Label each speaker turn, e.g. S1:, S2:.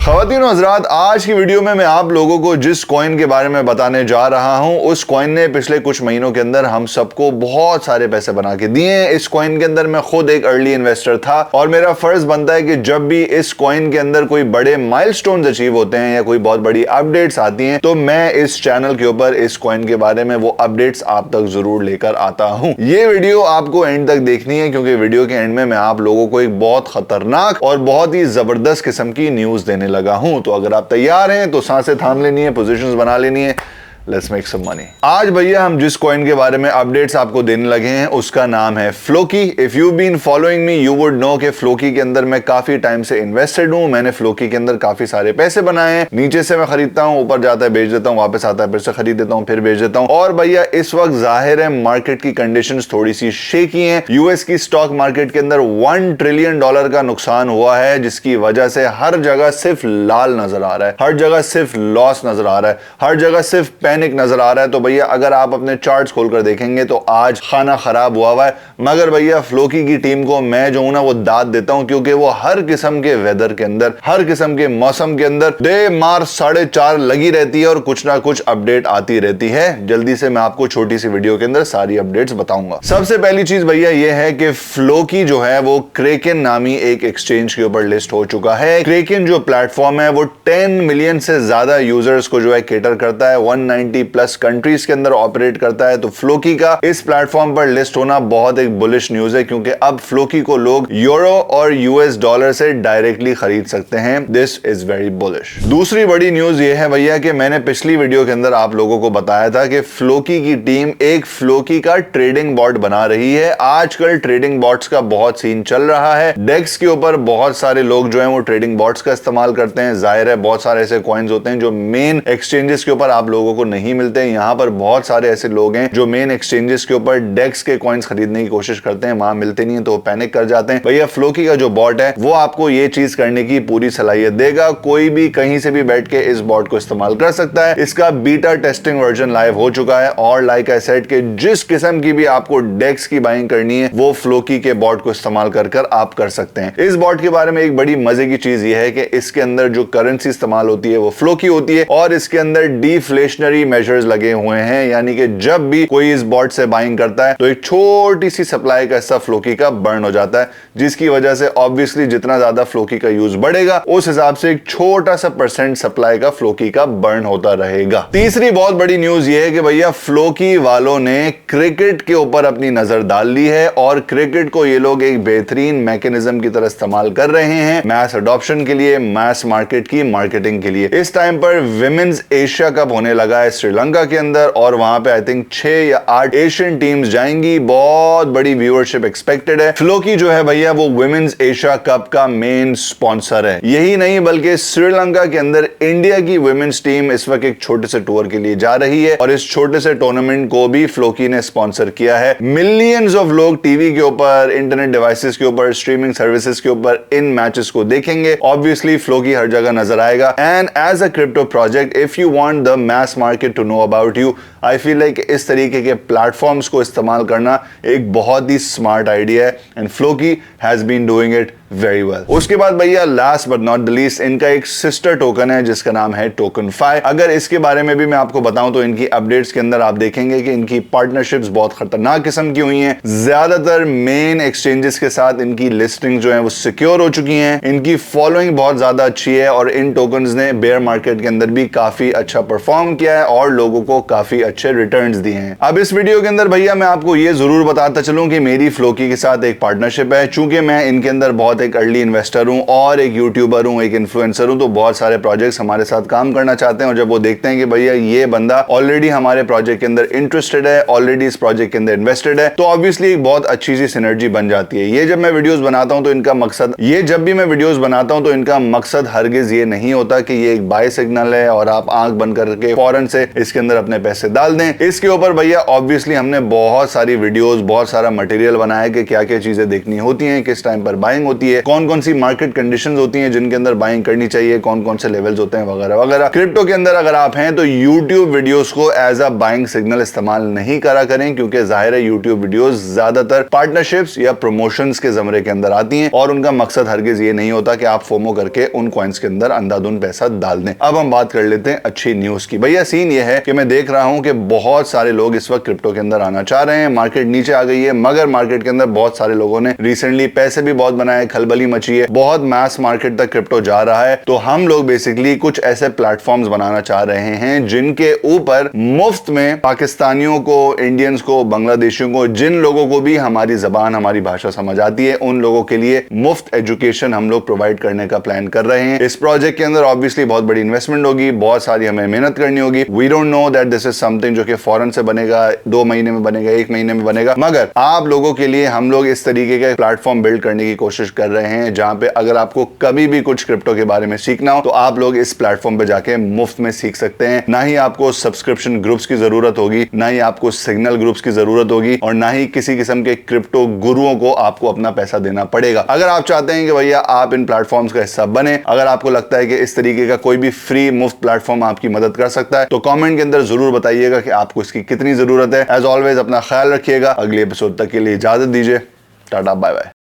S1: ख़वातीन और हज़रात, आज की वीडियो में मैं आप लोगों को जिस कॉइन के बारे में बताने जा रहा हूं, उस कॉइन ने पिछले कुछ महीनों के अंदर हम सबको बहुत सारे पैसे बना के दिए हैं। इस कॉइन के अंदर मैं खुद एक अर्ली इन्वेस्टर था और मेरा फर्ज बनता है कि जब भी इस कॉइन के अंदर कोई बड़े माइलस्टोन्स अचीव होते हैं या कोई बहुत बड़ी अपडेट्स आती हैं, तो मैं इस चैनल के ऊपर इस कॉइन के बारे में वो अपडेट्स आप तक जरूर लेकर आता हूं। ये वीडियो आपको एंड तक देखनी है क्योंकि वीडियो के एंड में मैं आप लोगों को एक बहुत खतरनाक और बहुत ही जबरदस्त किस्म की न्यूज देने लगा हूं। तो अगर आप तैयार हैं तो सांसें थाम लेनी है, पोजीशंस बना लेनी है। Let's make some money. आज भैया हम जिस कॉइन के बारे में अपडेट्स आपको देने लगे हैं उसका नाम है Floki. If you been following me you would know कि फ्लोकी के अंदर मैं काफी टाइम से इन्वेस्टेड हूं। मैंने फ्लोकी के अंदर काफी सारे पैसे बनाए हैं। नीचे से मैं खरीदता हूं, ऊपर जाता है बेच देता हूं, वापस आता है फिर से खरीद देता हूं, फिर बेच देता हूं। और भैया इस वक्त जाहिर है मार्केट की कंडीशंस थोड़ी सी शेकी हैं। यूएस की स्टॉक मार्केट के अंदर $1 ट्रिलियन का नुकसान हुआ है, जिसकी वजह से हर जगह सिर्फ लाल नजर आ रहा है, हर जगह सिर्फ लॉस नजर आ रहा है, हर जगह सिर्फ पैनिक नजर आ रहा है। तो भैया अगर आप अपने चार्ट्स खोलकर देखेंगे तो आज खाना खराब हुआ है। मगर भैया फ्लोकी की टीम को मैं जो हूं ना वो दाद देता हूं, क्योंकि वो हर किस्म के वेदर के अंदर, हर किस्म के मौसम के अंदर डे मार्च 4:30 लगी रहती है और कुछ ना कुछ अपडेट आती रहती है। जल्दी से मैं आपको छोटी सी वीडियो के अंदर सारी अपडेट्स बताऊंगा। सबसे पहली चीज भैया ये है कि फ्लोकी जो है वो क्रेकन नामी एक एक्सचेंज के ऊपर लिस्ट हो चुका है। क्रेकन जो प्लेटफॉर्म है वो 10 मिलियन से ज्यादा यूजर्स को जो है केटर करता है, 190 प्लस कंट्रीज के अंदर ऑपरेट करता है। तो फ्लोकी का इस प्लेटफॉर्म पर लिस्ट होना बहुत एक बुलिश न्यूज है, क्योंकि अब फ्लोकी को लोग यूरो और यूएस डॉलर से डायरेक्टली खरीद सकते हैं। This is very bullish. दूसरी बड़ी न्यूज ये है भैया कि मैंने पिछली वीडियो के अंदर आप लोगों को बताया था कि फ्लोकी की टीम एक फ्लोकी का ट्रेडिंग बॉट बना रही है। आजकल ट्रेडिंग बॉट्स का बहुत सीन चल रहा है। डेक्स के ऊपर बहुत सारे लोग जो हैं वो ट्रेडिंग बॉट्स का इस्तेमाल करते हैं। जाहिर है बहुत सारे ऐसे कॉइन्स होते हैं जो मेन एक्सचेंजेस के ऊपर आप लोगों को नहीं मिलते हैं। यहाँ पर बहुत सारे ऐसे लोग हैं जो मेन एक्सचेंजेस के ऊपर डेक्स के कॉइन्स खरीदने की कोशिश करते हैं, वहां मिलते नहीं है तो वो पैनिक कर जाते हैं। भैया फ्लोकी का जो बॉट है वो आपको ये चीज करने की पूरी सलाहियत देगा। कोई भी कहीं से भी बैठ के इस बॉट को इस्तेमाल कर सकता है। इसका बीटा टेस्टिंग वर्जन लाइव हो चुका है और लाइक आई सेड कि जिस किस्म की भी आपको डेक्स की बाइंग करनी है वो फ्लोकी के बॉट को इस्तेमाल कर आप कर सकते हैं। इस बॉट के बारे में एक बड़ी मजे की चीज ये है कि इसके अंदर जो करेंसी इस्तेमाल होती है वो फ्लोकी होती है और इसके अंदर डिफ्लेशनरी मेजर्स लगे हुए हैं, यानी कि जब भी कोई इस बॉट से बाइंग करता है तो एक छोटी सी सप्लाई का हिस्सा फ्लोकी का बर्न हो जाता है, जिसकी वजह से ऑब्वियसली जितना ज्यादा फ्लोकी का यूज बढ़ेगा उस हिसाब से एक छोटा सा परसेंट सप्लाई का फ्लोकी का बर्न होता रहेगा। तीसरी बहुत बड़ी न्यूज ये है कि भैया फ्लोकी वालों ने क्रिकेट के ऊपर अपनी नजर डाल ली है और क्रिकेट को ये लोग एक बेहतरीन मैकेनिज्म की तरह इस्तेमाल कर रहे हैं मैस अडॉप्शन के लिए, मैस मार्केट की मार्केटिंग के लिए। इस टाइम पर विमेन्स एशिया कप होने लगा है श्रीलंका के अंदर और वहां पे आई थिंक 6 या 8 एशियन टीम्स जाएंगी। बहुत बड़ी व्यूअरशिप एक्सपेक्टेड है। फ्लोकी जो है भैया वो विमेन्स एशिया कप का मेन स्पॉन्सर है। यही नहीं बल्कि श्रीलंका के अंदर इंडिया की विमेन्स टीम इस वक्त एक छोटे से टूर के लिए जा रही है और इस छोटे से टूर्नामेंट को भी फ्लोकी ने स्पॉन्सर किया है। मिलियंस ऑफ लोग टीवी के ऊपर, इंटरनेट डिवाइसेस के ऊपर, स्ट्रीमिंग सर्विसेज के ऊपर इन मैचेस को देखेंगे। ऑब्वियसली फ्लोकी हर जगह नजर आएगा। And as a crypto project if you want the mass market to know about you, I feel like इस तरीके के प्लेटफॉर्म्स को इस्तेमाल करना एक बहुत ही स्मार्ट आइडिया है and Floki has been doing it very well. उसके बाद भैया last but not the least इनका एक सिस्टर टोकन है जिसका नाम है टोकनफाई। अगर इसके बारे में भी मैं आपको बताऊं तो इनकी अपडेट्स के अंदर आप देखेंगे कि इनकी पार्टनरशिप्स बहुत खतरनाक किस्म की हुई हैं। ज्यादातर मेन एक्सचेंजेस के साथ इनकी लिस्टिंग जो है वो सिक्योर हो चुकी हैं। इनकी फॉलोइंग बहुत ज्यादा अच्छी है और इन टोकन्स ने बेयर मार्केट के अंदर भी काफी अच्छा परफॉर्म किया है और लोगों को काफी अच्छे रिटर्न्स दिए हैं। अब इस वीडियो के अंदर भैया मैं आपको ये जरूर बताता चलूं कि मेरी फ्लोकी के साथ एक पार्टनरशिप है। चूंकि मैं इनके अंदर बहुत एक अर्ली इन्वेस्टर हूं और एक यूट्यूबर हूं, एक इन्फ्लुएंसर हूं, तो बहुत सारे प्रोजेक्ट्स हमारे साथ काम करना चाहते हैं और जब वो देखते हैं कि भैया ये बंदा ऑलरेडी हमारे प्रोजेक्ट के अंदर इंटरेस्टेड है, ऑलरेडी इस प्रोजेक्ट के अंदर इन्वेस्टेड है, तो ऑब्वियसली एक बहुत अच्छी सी सिनर्जी बन जाती है। ये जब मैं वीडियोस बनाता हूं तो इनका मकसद, ये जब भी मैं वीडियोस बनाता हूं तो इनका मकसद हरगिज ये नहीं होता कि ये एक बाय सिग्नल है और आप आंख बंद करके फौरन से इसके अंदर अपने पैसे डाल दें। इसके ऊपर भैया ऑब्वियसली हमने बहुत सारी वीडियोस, बहुत सारा मटेरियल बनाया कि क्या क्या चीजें देखनी होती हैं, किस टाइम पर बाइंग होती है, कौन कौन सी मार्केट कंडीशंस होती हैं जिनके अंदर बाइंग करनी चाहिए, कौन कौन से लेवल्स होते हैं वगैरह वगैरह। क्रिप्टो के अंदर अगर आप हैं तो यूट्यूब वीडियोस को एज अ बाइंग सिग्नल इस्तेमाल नहीं करा करें, क्योंकि जाहिर है यूट्यूब वीडियोस ज्यादातर पार्टनरशिप्स या प्रमोशंस के जमरे के अंदर आती हैं और उनका मकसद हरगिज ये नहीं होता कि आप फोमो करके उन कॉइन्स के अंदर अंधाधुंध पैसा डाल दें। अब हम बात कर लेते हैं अच्छी न्यूज की। भैया सीन ये है कि मैं देख रहा हूं कि बहुत सारे लोग इस वक्त क्रिप्टो के अंदर आना चाह रहे हैं। मार्केट नीचे आ गई है, मगर मार्केट के अंदर बहुत सारे लोगों ने रिसेंटली पैसे भी बहुत बनाए, खलबली मची है, बहुत मास मार्केट तक क्रिप्टो जा रहा है। तो हम लोग बेसिकली कुछ ऐसे प्लेटफॉर्म्स बनाना चाह रहे हैं जिनके ऊपर मुफ्त में पाकिस्तानियों को, इंडियंस को, बांग्लादेशियों को, जिन लोगों को भी हमारी जबान, हमारी भाषा समझ आती है, उन लोगों के लिए मुफ्त एजुकेशन हम लोग प्रोवाइड करने का प्लान कर रहे हैं। इस प्रोजेक्ट के अंदर ऑब्वियसली बहुत बड़ी इन्वेस्टमेंट होगी, बहुत सारी हमें मेहनत करनी होगी। We don't know that this is something जो कि फौरन से बनेगा, 2 महीने में बनेगा, 1 महीने में बनेगा, मगर आप लोगों के लिए हम लोग इस तरीके का प्लेटफॉर्म बिल्ड करने की कोशिश कर रहे हैं जहां पे अगर आपको कभी भी कुछ क्रिप्टो के बारे में सीखना हो तो आप लोग इस प्लेटफॉर्म पे जाके मुफ्त में सीख सकते हैं। ना ही आपको सब्सक्रिप्शन ग्रुप्स की जरूरत होगी, ना ही आपको सिग्नल ग्रुप्स की जरूरत होगी, और ना ही किसी किस्म के क्रिप्टो गुरुओं को आपको अपना पैसा देना पड़ेगा। अगर आप चाहते हैं कि भैया आप इन प्लेटफॉर्म्स का हिस्सा बने, अगर आपको लगता है कि इस तरीके का कोई भी फ्री मुफ्त प्लेटफॉर्म आपकी मदद कर सकता है, तो कमेंट के अंदर जरूर बताइएगा कि आपको इसकी कितनी जरूरत है। एज ऑलवेज अपना ख्याल रखिएगा। अगले एपिसोड तक के लिए इजाजत दीजिए। Tata bye bye.